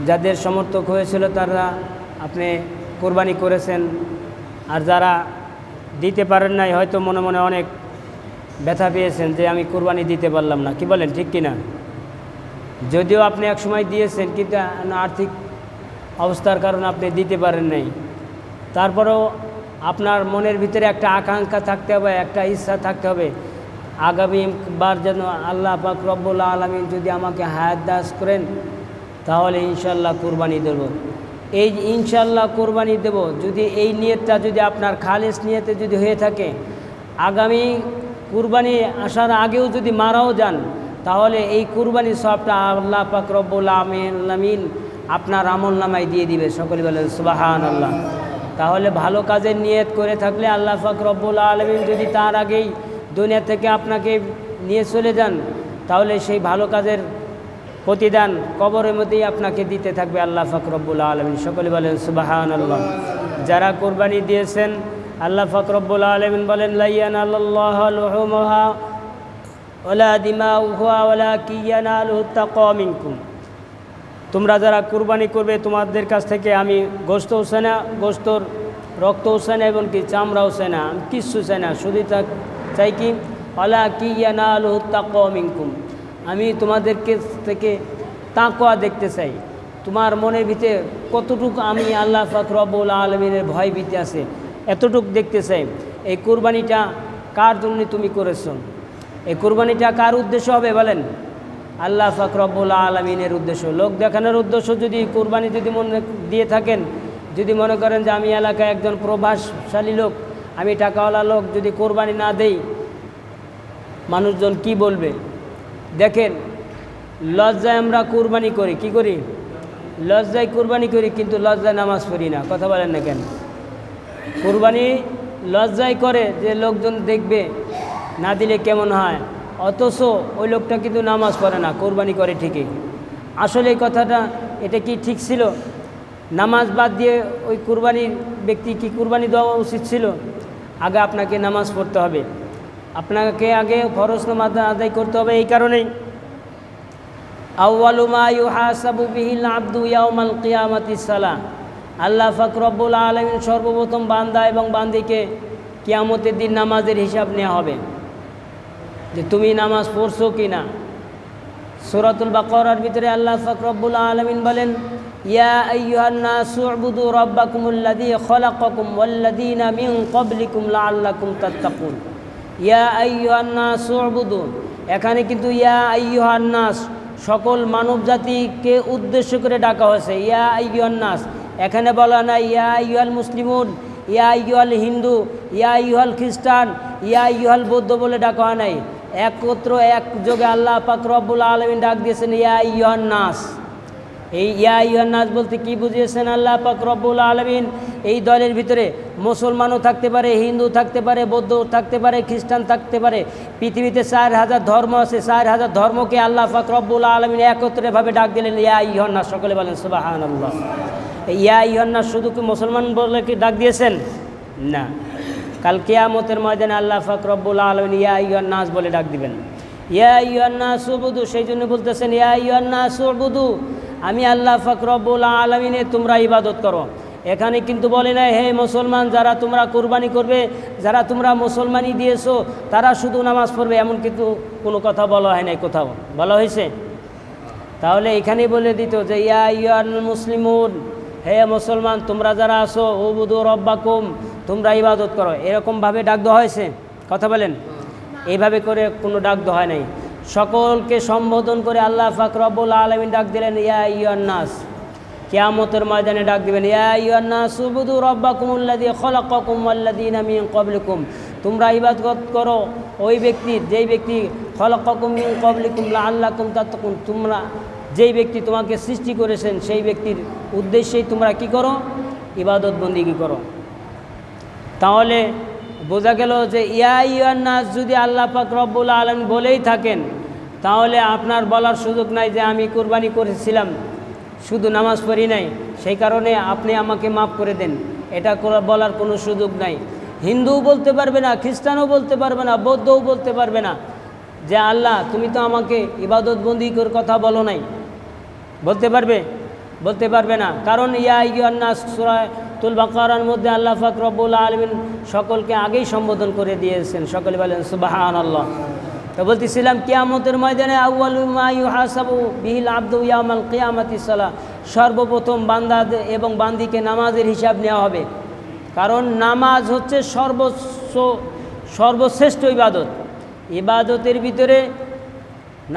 যাদের সমর্থক হয়েছিল তারা আপনি কোরবানি করেছেন, আর যারা দিতে পারেন নাই হয়তো মনে মনে অনেক ব্যথা পেয়েছেন যে আমি কোরবানি দিতে পারলাম না। কি বলেন, ঠিক কিনা? যদিও আপনি এক সময় দিয়েছেন কিন্তু আর্থিক অবস্থার কারণে আপনি দিতে পারেন নাই, তারপরেও আপনার মনের ভিতরে একটা আকাঙ্ক্ষা থাকতে হবে, একটা ইচ্ছা থাকতে হবে আগামীবার যেন আল্লাহ পাক রব্বুল আলামিন যদি আমাকে হায়াত দাস করেন তাহলে ইনশাল্লাহ কোরবানি দেব। এই ইনশাল্লাহ কোরবানি দেব যদি এই নিয়তটা যদি আপনার খালিস নিয়তে যদি হয়ে থাকে, আগামী কুরবানি আসার আগেও যদি মারাও যান তাহলে এই কুরবানি সবটা আল্লাহ পাক রব্বুল আলামিন আপনার আমল নামায় দিয়ে দিবে। সকলে বলেন সুবহানাল্লাহ। তাহলে ভালো কাজের নিয়ত করে থাকলে আল্লাহ পাক রব্বুল আলামিন যদি তার আগেই দুনিয়া থেকে আপনাকে নিয়ে চলে যান তাহলে সেই ভালো কাজের প্রতিদান কবরের মধ্যেই আপনাকে দিতে থাকবে আল্লাহ পাক রব্বুল আলামিন। সকলে বলেন সুবহানাল্লাহ। যারা কোরবানি দিয়েছেন আল্লাহ পাক রব্বুল আলামিন বলেন লা ইয়ানালুল্লাহু লুহুমুহা ওয়ালা দিমাউহা ওয়ালাকিন ইয়ানালুহুত তাকওয়া মিনকুম। তোমরা যারা কুরবানি করবে তোমাদের কাছ থেকে আমি গোশতও চাই না, গোশতর রক্তও চাই না, এবং কি চামড়াও চাই না, আমি কিচ্ছু চাই না, শুধু চাই কি ওয়ালাকিন ইয়ানালুহুত তাকওয়া মিনকুম। আমি তোমাদেরকে থেকে তাকওয়া দেখতে চাই, তোমার মনের ভিতরে কতটুকু আমি আল্লাহ পাক রব্বুল আলামিনের ভয় ভীতি আছে এতটুকু দেখতে চাই। এই কুরবানিটা কার জন্য তুমি করেছো? এই কুরবানিটা কার উদ্দেশ্য হবে বলেন? আল্লাহ পাক রব্বুল আলামিনের উদ্দেশ্য। লোক দেখানোর উদ্দেশ্য যদি কুরবানি যদি মনে দিয়ে থাকেন, যদি মনে করেন যে আমি এলাকায় একজন প্রভাবশালী লোক, আমি টাকাওয়ালা লোক, যদি কোরবানি না দেই মানুষজন কি বলবে? দেখেন, লজ্জায় আমরা কুরবানি করি, কি করি? লজ্জায় কুরবানি করি, কিন্তু লজ্জায় নামাজ পড়ি না। কথা বলেন না কেন? কুরবানি লজ্জায় করে যে লোকজন দেখবে, না দিলে কেমন হয়, অথচ ওই লোকটা কিন্তু নামাজ পড়ে না, কোরবানি করে ঠিকই। আসলে এই কথাটা এটা কি ঠিক ছিল? নামাজ বাদ দিয়ে ওই কুরবানির ব্যক্তি কি কুরবানি দেওয়া উচিত ছিল? আগে আপনাকে নামাজ পড়তে হবে, আপনাকে আগে ফরজ নামাজ আদায় করতে হবে। এই কারণেই আউয়ালু মা ইউহাসাবু বিহিল আবদু ইয়াউমাল কিয়ামাতিস সালাহ। আল্লাহ পাক রব্বুল আলামিন সর্বপ্রথম বান্দা এবং বান্দিকে কিয়ামতের দিন নামাজের হিসাব নেওয়া হবে যে তুমি নামাজ পড়ছো কি না। সূরাতুল বাকারার ভিতরে আল্লাহ পাক রব্বুল আলামিন বলেন ইয়া আইয়ুহান নাসু উবুদু রাব্বাকুমুল্লাযী খালাকাকুম ওয়াল্লাযীনা মিন ক্বাবলিকুম লাআল্লাকুম তাত্তাকুন। ইয়া আইয়ুহান নাসু উবুদু, এখানে কিন্তু ইয়া আইয়ুহান নাস সকল মানব জাতিকে উদ্দেশ্য করে ডাকা হয়েছে। ইয়া আইয়ুহান নাস, এখানে বলা না ইয়া আইয়ুহাল মুসলিমুন, ইয়া আইয়ুহাল হিন্দু, ইয়া আইয়ুহাল খ্রিস্টান, ইয়া আইয়ুহাল বৌদ্ধ বলে ডাকা হয় নাই। একত্র একযোগে আল্লাহ পাক রব্বুল আলামিন ডাক দিয়েছেন ইয়া আইয়ুহান নাস। এই ইয়া আইয়ুহান নাস বলতে কি বুঝিয়েছেন আল্লাহ পাক রব্বুল আলামিন? এই দলের ভিতরে মুসলমানও থাকতে পারে, হিন্দু থাকতে পারে, বৌদ্ধ থাকতে পারে, খ্রিস্টান থাকতে পারে। পৃথিবীতে 4000 ধর্ম আছে, 4000 ধর্মকে আল্লাহ পাক রব্বুল আলামিন একত্রেভাবে ডাক দিলেন ইয়া আইয়ুহান নাস। সকলে বলেন সুবহানাল্লাহ। ইয়া আইয়ুহান নাস শুধু কি মুসলমান বলে কি ডাক দিয়েছেন? না, কাল কিয়ামতের ময়দানে আল্লাহ পাক রব্বুল আলামিন ইয়া আইয়ুহান নাস বলে ডাক দিবেন। ইয়া আইয়ুহান নাস উবুদু, সেই জন্য বলতেছেন ইয়া আইয়ুহান নাস উবুদু, আমি আল্লাহ পাক রব্বুল আলামিনের তোমরা ইবাদত করো। এখানে কিন্তু বলে না হে মুসলমান যারা তোমরা কুরবানি করবে, যারা তোমরা মুসলমানি দিয়েছো তারা শুধু নামাজ পড়বে, এমন কিন্তু কোনো কথা বলা হয় নাই। কোথাও বলা হয়েছে? তাহলে এখানেই বলে দিত যে ইয়া আইয়ুহাল মুসলিমুন, হে মুসলমান তোমরা যারা আসো উবুদু রব্বাকুম, তোমরা ইবাদত করো। এরকমভাবে ডাক দেওয়া হয়েছে? কথা বলেন। এইভাবে করে কোনো ডাক দেওয়া হয় নাই। সকলকে সম্বোধন করে আল্লাহ পাক রব্বুল আলামিন ডাক দিলেন ইয়া আইয়ুহান নাস। কিয়ামতের ময়দানে ডাক দিবেন ইয়া আইয়ুহান নাস উবুদু রাব্বাকুমুল্লাযী খালাকাকুম ওয়াল্লাযীনা মিন ক্বাবলিকুম, তোমরা ইবাদত করো ওই ব্যক্তির যেই ব্যক্তি খালাকাকুম মিন ক্বাবলিকুম লাআল্লাকুম তাত্তাকুন, তোমরা যেই ব্যক্তি তোমাকে সৃষ্টি করেছেন সেই ব্যক্তির উদ্দেশ্যেই তোমরা কি করো? ইবাদত বন্দেগী করো। তাহলে বোঝা গেল যে ইয়া আইয়ুহান নাস যদি আল্লাহ পাক রব্বুল আলামিন বলেই থাকেন তাহলে আপনার বলার সুযোগ নাই যে আমি কুরবানি করেছিলাম শুধু নামাজ পড়ি নাই, সেই কারণে আপনি আমাকে মাফ করে দেন, এটা বলার কোনো সুযোগ নাই। হিন্দুও বলতে পারবে না, খ্রিস্টানও বলতে পারবে না, বৌদ্ধও বলতে পারবে না যে আল্লাহ তুমি তো আমাকে ইবাদত বন্দেগীর কথা বলো নাই। বলতে পারবে? বলতে পারবে না। কারণ ইয়া আইয়ুহান নাস সূরাতুল বাকারার মধ্যে আল্লাহ পাক রব্বুল আলামিন সকলকে আগেই সম্বোধন করে দিয়েছেন। সকলে বলেন সুবহানাল্লাহ। তো বলতেছিলাম কিয়ামতের ময়দানে আউয়ালু মা ইউহাসাবু বিহিল আবদু ইয়াউমাল কিয়ামাতিস সালাহ, সর্বপ্রথম বান্দা এবং বান্দিকে নামাজের হিসাব নেওয়া হবে। কারণ নামাজ হচ্ছে সর্বশ্রেষ্ঠ ইবাদত। ইবাদতের ভিতরে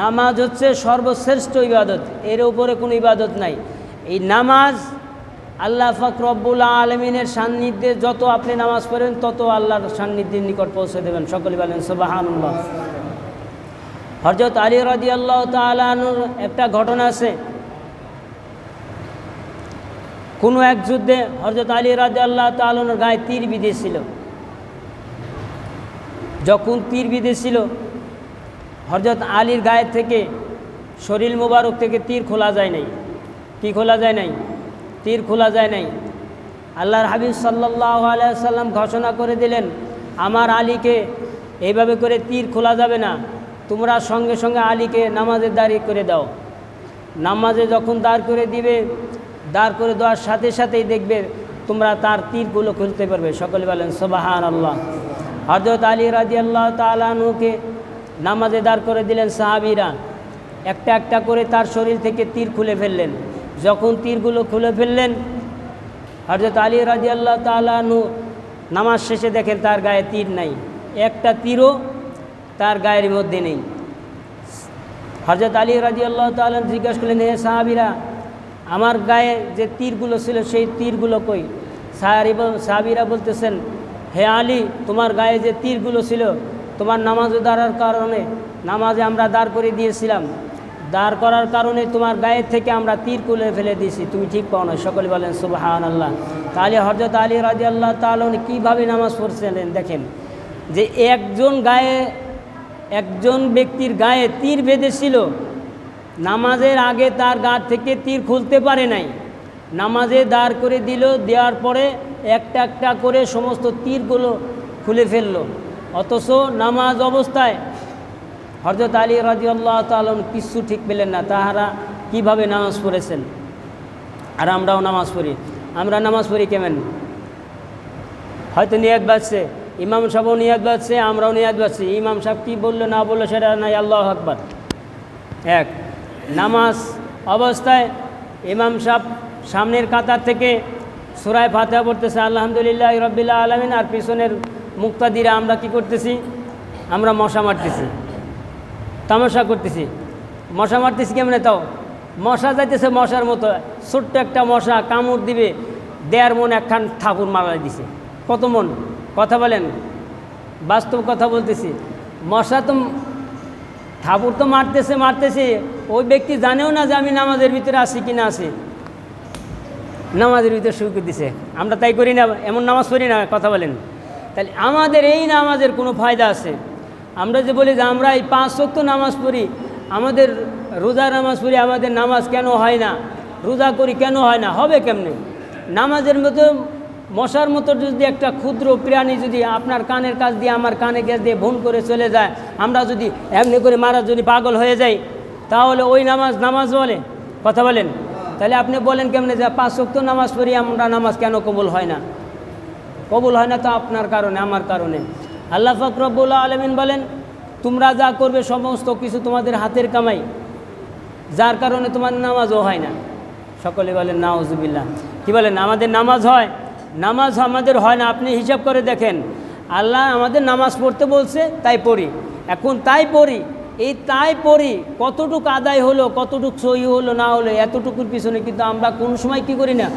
নামাজ হচ্ছে সর্বশ্রেষ্ঠ ইবাদত, এর উপরে কোনো ইবাদত নাই। এই নামাজ আল্লাহ পাক রব্বুল আলামিনের সান্নিধ্যে যত আপনি নামাজ পড়েন তত আল্লাহর সান্নিধ্যের নিকট পৌঁছে দেবেন। সকলে বলেন সুবহানাল্লাহ। হযরত আলী রাদিয়াল্লাহু তাআলা আনহুর একটা ঘটনা আছে। কোনো এক যুদ্ধে হযরত আলী রাদিয়াল্লাহু তাআলা আনহুর গায়ে তীর বিঁধেছিল। যখন তীর বিঁধেছিল, হযরত আলীর গায়ে থেকে শরীর মোবারক থেকে তীর খোলা যায় নাই। কি খোলা যায় নাই? তীর খোলা যায় নাই। আল্লাহর হাবিব সাল্লাল্লাহু আলাইহি ওয়াসাল্লাম ঘোষণা করে দিলেন, আমার আলীকে এইভাবে করে তীর খোলা যাবে না, তোমরা সঙ্গে সঙ্গে আলীকে নামাজে দাঁড়িয়ে করে দাও। নামাজে যখন দাঁড় করে দিবে, দাঁড় করে দেওয়ার সাথে সাথেই দেখবে তোমরা তার তীরগুলো খুলতে পারবে। সকলে বলেন সুবহানাল্লাহ। হযরত আলী রাদিয়াল্লাহু তাআলা আনহুকে নামাজে দাঁড় করে দিলেন সাহাবীরা, একটা একটা করে তার শরীর থেকে তীর খুলে ফেললেন। যখন তীরগুলো খুলে ফেললেন, হযরত আলী রাদিয়াল্লাহু তাআলা আনহু নামাজ শেষে দেখেন তার গায়ে তীর নাই, একটা তীরও তার গায়ের মধ্যে নেই। হযরত আলী রাদিয়াল্লাহু তাআলা জিজ্ঞাসা করলেন, হে সাহাবীরা, আমার গায়ে যে তীরগুলো ছিল সেই তীরগুলো কই? সাহাবীরা বলতেছেন, হে আলী, তোমার গায়ে যে তীরগুলো ছিল তোমার নামাজে দাঁড়ার কারণে, নামাজে আমরা দাঁড় করে দিয়েছিলাম, দাঁড় করার কারণে তোমার গায়ের থেকে আমরা তীর খুলে ফেলে দিয়েছি, তুমি ঠিক পাও না। সকলে বলেন সুবহানাল্লাহ। তাহলে হযরত আলী রাদিয়াল্লাহু তাআলা কীভাবে নামাজ পড়ছিলেন দেখেন, যে একজন ব্যক্তির গায়ে তীর বেঁধেছিল, নামাজের আগে তার গা থেকে তীর খুলতে পারে নাই, নামাজে দাঁড় করে দিল, দেওয়ার পরে একটা একটা করে সমস্ত তীরগুলো খুলে ফেলল। অথচ নামাজ অবস্থায় হযরত আলী রাদিয়াল্লাহু তাআলা কিছু ঠিক পেলেন না, তাহারা কিভাবে নামাজ পড়েছেন। আর আমরাও নামাজ পড়ি। আমরা নামাজ পড়ি কেমন? হয়তো নিয়াত বাজছে, ইমাম সাহেবও নিয়াত বাজছে, আমরাও নিয়াত বাজছি, ইমাম সাহেব কী বললো না বললো সেটা নাই, আল্লাহু আকবার। এক, নামাজ অবস্থায় ইমাম সাহেব সামনের কাতার থেকে সূরা ফাতিহা পড়তেছে আলহামদুলিল্লাহি রাব্বিল আলামিন, আর পিছনের মুক্তাদিরা আমরা কি করতেছি? আমরা মশা মারতেছি, তামাশা করতেছি। মশা মারতেছি কেমনে? তাও মশা যাইতেছে মশার মতো, ছোট্ট একটা মশা কামড় দিবে, 1.5 মণ একখান ঠাকুর মারা দিছে। কত মন? কথা বলেন, বাস্তব কথা বলতেছি। মশা তো ঠাকুর তো মারতেছে, ওই ব্যক্তি জানেও না যে আমি নামাজের ভিতরে আছি কি না আছি, নামাজের ভিতরে শুরু করে দিছে। আমরা তাই করি না? এমন নামাজ পড়ি না? কথা বলেন। তাহলে আমাদের এই নামাজের কোনো ফায়দা আছে? আমরা যে বলি যে আমরা এই 5 ওয়াক্ত নামাজ পড়ি, আমাদের রোজা নামাজ পড়ি, আমাদের নামাজ কেন হয় না? রোজা করি কেন হয় না? হবে কেমনে? নামাজের মতো মশার মতো যদি একটা ক্ষুদ্র প্রাণী যদি আপনার কানের কাছ দিয়ে আমার কানে গ্যাস দিয়ে ভুন করে চলে যায়, আমরা যদি এমনি করে মারা যদি পাগল হয়ে যাই, তাহলে ওই নামাজ বলে? কথা বলেন। তাহলে আপনি বলেন কেমনে যে 5 ওয়াক্ত নামাজ পড়ি, আমরা নামাজ কেন কবুল হয় না? কবুল হয় না তো আপনার কারণে, আমার কারণে। আল্লাহ পাক রব্বুল আলামিন বলেন, তোমরা যা করবে সমস্ত কিছু তোমাদের হাতের কামাই, যার কারণে তোমার নামাজও হয় না। সকলে বলেন নাউজুবিল্লাহ। কি বলেন? আমাদের নামাজ হয়? নামাজ আমাদের হয় না। আপনি হিসাব করে দেখেন, আল্লাহ আমাদের নামাজ পড়তে বলছে, তাই পড়ি। এখন তাই পড়ি, এই তাই পড়ি, কতটুকু আদায় হলো, কতটুকু সহি হলো না হলো, এতটুকুর পিছনে কিন্তু আমরা কোনো সময় কি করি না?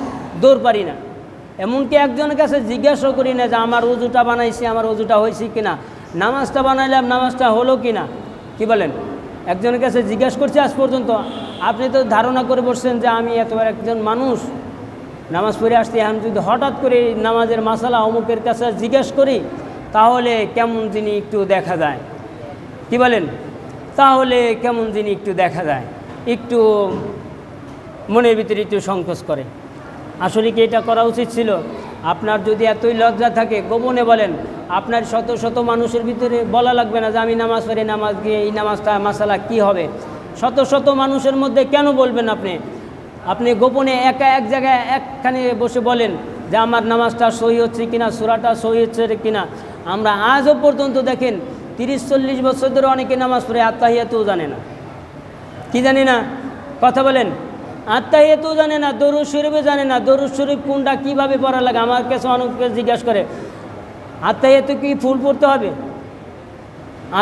দৌড় পারি না। এমনকি একজনের কাছে জিজ্ঞাসা করি না যে আমার ওযুটা বানাইছি, আমার ওযুটা হয়েছে কিনা, নামাজটা বানাইলাম, নামাজটা হলো কিনা। কি বলেন? একজনের কাছে জিজ্ঞাসা করছি আজ পর্যন্ত? আপনি তো ধারণা করে বসছেন যে আমি এতবার একজন মানুষ নামাজ পড়ে আসছি, আমি যদি হঠাৎ করে নামাজের মাসালা অমুকের কাছে জিজ্ঞেস করি, তাহলে কেমন যিনি একটু দেখা যায়। কি বলেন? তাহলে কেমন যিনি একটু দেখা যায়, একটু মনের ভিতরে একটু সংকোচ করে। আসলে কি এটা করা উচিত ছিল? আপনার যদি এতই লজ্জা থাকে, গোপনে বলেন। আপনার শত শত মানুষের ভিতরে বলা লাগবে না যে আমি নামাজ পড়ি, নামাজ গিয়ে এই নামাজটা মাসালা কি হবে। শত শত মানুষের মধ্যে কেন বলবেন আপনি? আপনি গোপনে একা এক জায়গায় একখানে বসে বলেন যে আমার নামাজটা সহি হচ্ছে কিনা, সূরাটা সহি হচ্ছে কিনা। আমরা আজও পর্যন্ত দেখেন 30-40 বছর ধরে অনেকে নামাজ পড়ে আত্তাহিয়াতুও জানে না। কি জানি না? কথা বলেন। আত্তাহিয়াতুও জানে না, দরুদ শরীফও জানে না। দরুদ শরীফ কোনটা কীভাবে পড়া লাগে আমার কাছে অনেকে জিজ্ঞাসা করে। আত্তাহিয়াতু কি ফুল পড়তে হবে?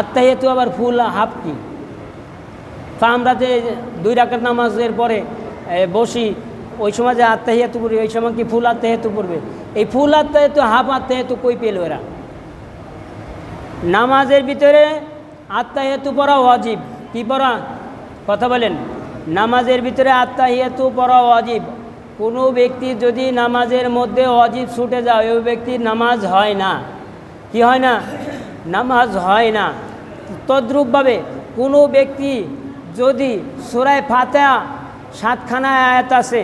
আত্তাহিয়াতু আবার ফুল হাফ কি? তা আমরা যে 2 রাকাত নামাজের পরে বসি, ওই সময় যে আত্তাহিয়াতু পড়ি, ওই সময় কি ফুল আত্তাহিয়াতু পড়বে? এই ফুল আত্তাহিয়াতু হাফ আত্তাহিয়াতু কই পেল এরা? নামাজের ভিতরে আত্তাহিয়াতু পড়া ওয়াজিব। কি পড়া? কথা বলেন। নামাজের ভিতরে আত্তাহিয়াতু পড়া ওয়াজিব। কোনো ব্যক্তি যদি নামাজের মধ্যে ওয়াজিব ছুটে যায়, ওই ব্যক্তির নামাজ হয় না। কি হয় না? নামাজ হয় না। তদ্রূপভাবে কোনো ব্যক্তি যদি সূরা ফাতিহা 7খানা আয়াত আছে,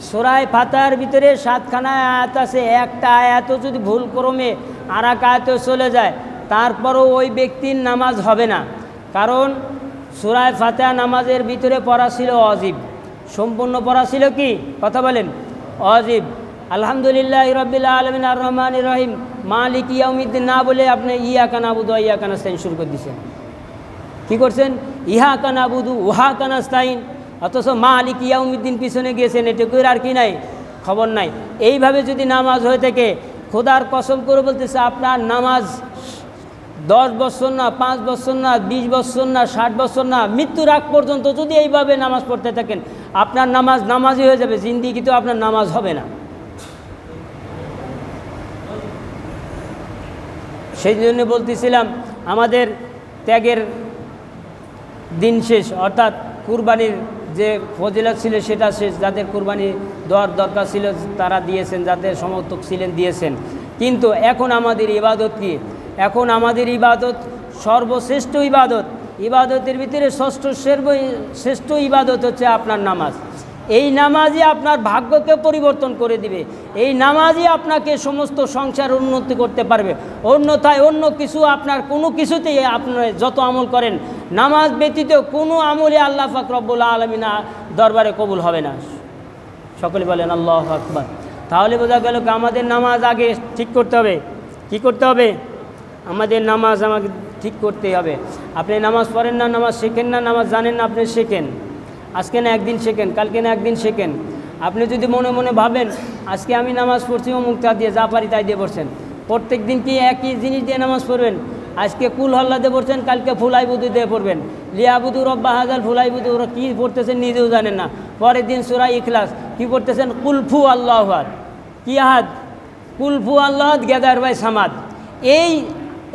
সূরা ফাতিহার ভিতরে 7খানা আয়াত আছে, একটা আয়াতও যদি ভুলক্রমে আর এক আয়াতে চলে যায়, তারপরও ওই ব্যক্তির নামাজ হবে না। কারণ সূরা ফাতিহা নামাজের ভিতরে পড়া ছিল ওয়াজিব। সম্পূর্ণ পড়া ছিল কি? কথা বলেন। ওয়াজিব। আলহামদুলিল্লাহি রাব্বিল আলামিন আর রহমানির রহিম মালিক ইয়াউমিদ্দিন না বলে আপনি ইয়াকা নাবুদু ওয়া ইয়াকা নাস্তাইন শুরু করে দিয়েছেন। কী করছেন? ইহাকা নাবুদু ওয়াহাকা নাস্তাইন, অথচ মালিক ইয়াউমিদ্দিন পিছনে গিয়েছেন। এটুকুর আর কি নাই, খবর নাই। এইভাবে যদি নামাজ হয়ে থাকে, খোদার কসম করে বলতেছে আপনার নামাজ 10 বছর না, 5 বছর না, 20 বছর না, 60 বছর না, মৃত্যুর আগ পর্যন্ত যদি এইভাবে নামাজ পড়তে থাকেন, আপনার নামাজ নামাজই হয়ে যাবে, জিন্দেগিতে আপনার নামাজ হবে না। সেই জন্য বলতেছিলাম আমাদের ত্যাগের দিন শেষ, অর্থাৎ কুরবানির যে ফজিলত ছিল সেটা শেষ। যাদের কুরবানি দেওয়ার দরকার ছিল তারা দিয়েছেন, যাদের সমর্থক ছিলেন দিয়েছেন। কিন্তু এখন আমাদের ইবাদত কি? এখন আমাদের ইবাদত সর্বশ্রেষ্ঠ ইবাদত। ইবাদতের ভিতরে শ্রেষ্ঠ ইবাদত হচ্ছে আপনার নামাজ। এই নামাজই আপনার ভাগ্যকে পরিবর্তন করে দিবে। এই নামাজই আপনাকে সমস্ত সংসার উন্নতি করতে পারবে। অন্যথায় অন্য কিছু আপনার কোনো কিছুতেই আপনার যত আমল করেন, নামাজ ব্যতীত কোনো আমলে আল্লাহ পাক রব্বুল আলামিন দরবারে কবুল হবে না। সকলে বলেন আল্লাহু আকবার। তাহলে বোঝা গেল আমাদের নামাজ আগে ঠিক করতে হবে। কি করতে হবে? আমাদের নামাজ আমাকে ঠিক করতেই হবে। আপনি নামাজ পড়েন না, নামাজ শেখেন না, নামাজ জানেন না, আপনি শেখেন। আজকে না একদিন শেখেন, কালকে না একদিন শেখেন। আপনি যদি মনে মনে ভাবেন আজকে আমি নামাজ পড়ছি অমুক তা দিয়ে, যা পারি তাই দিয়ে পড়ছেন, প্রত্যেক দিন কি একই জিনিস দিয়ে নামাজ পড়বেন? আজকে কুল হল্লা দিয়ে পড়ছেন, কালকে ফুলাই বুদু দিয়ে পড়বেন। লিয়াবুদু রব্বা হাজাল ফুলাই বুদু, ওরা কী পড়তেছেন নিজেও জানেন না। পরের দিন সূরা ইখলাস কী পড়তেছেন? কুলফু আল্লাহু আহাদ। কি আহাদ? কুলফু আল্লাহ আহাদ, গেদার ভাই সামাদ।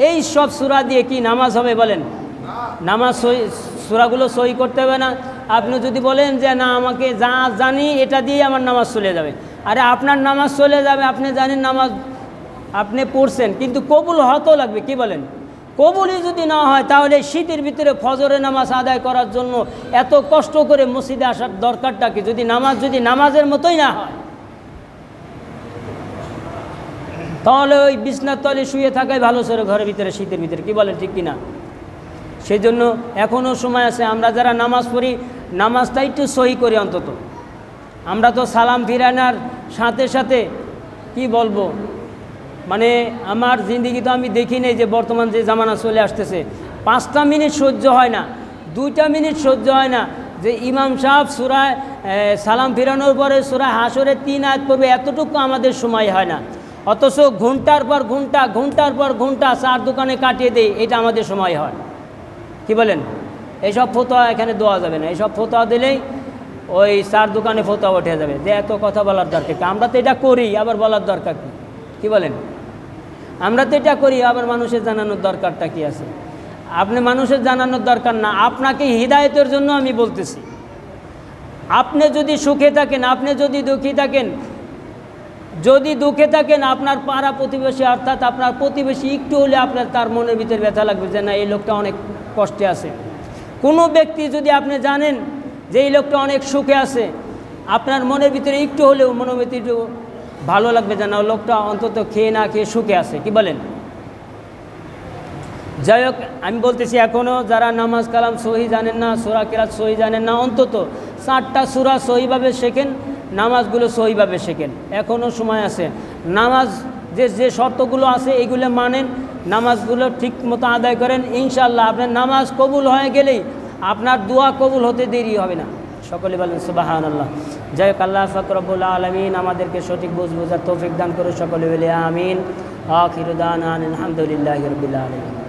এই সব সূরা দিয়ে কি নামাজ হবে বলেন? নামাজ সূরাগুলো সহি করতে হবে না। আপনি যদি বলেন যে না আমাকে যা জানি এটা দিয়ে আমার নামাজ চলে যাবে, আরে আপনার নামাজ চলে যাবে, আপনি জানেন নামাজ আপনি পড়ছেন, কিন্তু কবুল হতেও লাগবে। কি বলেন? কবুলই যদি না হয় তাহলে শীতের ভিতরে ফজরের নামাজ আদায় করার জন্য এত কষ্ট করে মসজিদে আসার দরকারটা কি? যদি নামাজের মতোই না হয়, তাহলে ওই বিছনার তলে শুয়ে থাকাই ভালো ছিল ঘরের ভিতরে শীতের ভিতরে। কি বলেন? ঠিক কিনা? সেই জন্য এখনও সময় আছে। আমরা যারা নামাজ পড়ি নামাজটা একটু সহি করি অন্তত। আমরা তো সালাম ফিরানোর সাথে সাথে কি বলবো, মানে আমার জিন্দিগি তো আমি দেখি নেই যে বর্তমান যে জামানা চলে আসতেছে, 5টা মিনিট সহ্য হয় না, 2টা মিনিট সহ্য হয় না যে ইমাম সাহেব সূরায় সালাম ফিরানোর পরে সূরা হাসরের 3 আয়াত পড়বে, এতটুকু আমাদের সময় হয় না। অথচ ঘন্টার পর ঘন্টা চার দোকানে কাটিয়ে দেয়, এটা আমাদের সময় হয়। কি বলেন? এইসব ফতোয়া এখানে দেওয়া যাবে না। এইসব ফতোয়া দিলেই ওই চার দোকানে ফতোয়া উঠে যাবে যে এত কথা বলার দরকার কি? আমরা তো এটা করি, আবার বলার দরকার কি? কি বলেন? আমরা তো এটা করি, আবার মানুষের জানানোর দরকারটা কি আছে? আপনি মানুষের জানানোর দরকার না, আপনাকে হিদায়তের জন্য আমি বলতেছি। আপনি যদি সুখে থাকেন, আপনি যদি দুঃখে থাকেন, আপনার পাড়া প্রতিবেশী অর্থাৎ আপনার প্রতিবেশী একটু হলে আপনার তার মনের ভিতরে ব্যথা লাগবে যে না এই লোকটা অনেক কষ্টে আছে। কোনো ব্যক্তি যদি আপনি জানেন যে এই লোকটা অনেক সুখে আছে, আপনার মনের ভিতরে একটু হলেও মনের ভিতরে একটু ভালো লাগবে যে না লোকটা অন্তত খেয়ে না খেয়ে সুখে আছে। কি বলেন? যাই হোক, আমি বলতেছি এখনও যারা নামাজ কালাম সহি জানেন না, সূরা কিরাত সহি জানেন না, অন্তত 4টা সূরা সহিভাবে শেখেন, নামাজগুলো সহিভাবে শেখেন, এখনও সময় আছে। নামাজ যে শর্তগুলো আছে এগুলো মানেন, নামাজগুলো ঠিক মতো আদায় করেন, ইনশাআল্লাহ আপনার নামাজ কবুল হয়ে গেলেই আপনার দোয়া কবুল হতে দেরি হবে না। সকলে বলেন সুবহানাল্লাহ। যাই হোক, আল্লাহ পাক রব্বুল আলামিন আমাদেরকে সঠিক বুঝার তৌফিক দান করে, সকলে বলে আমিন। আখিরু দাওয়ানা আলহামদুলিল্লাহি রাব্বিল আলামিন।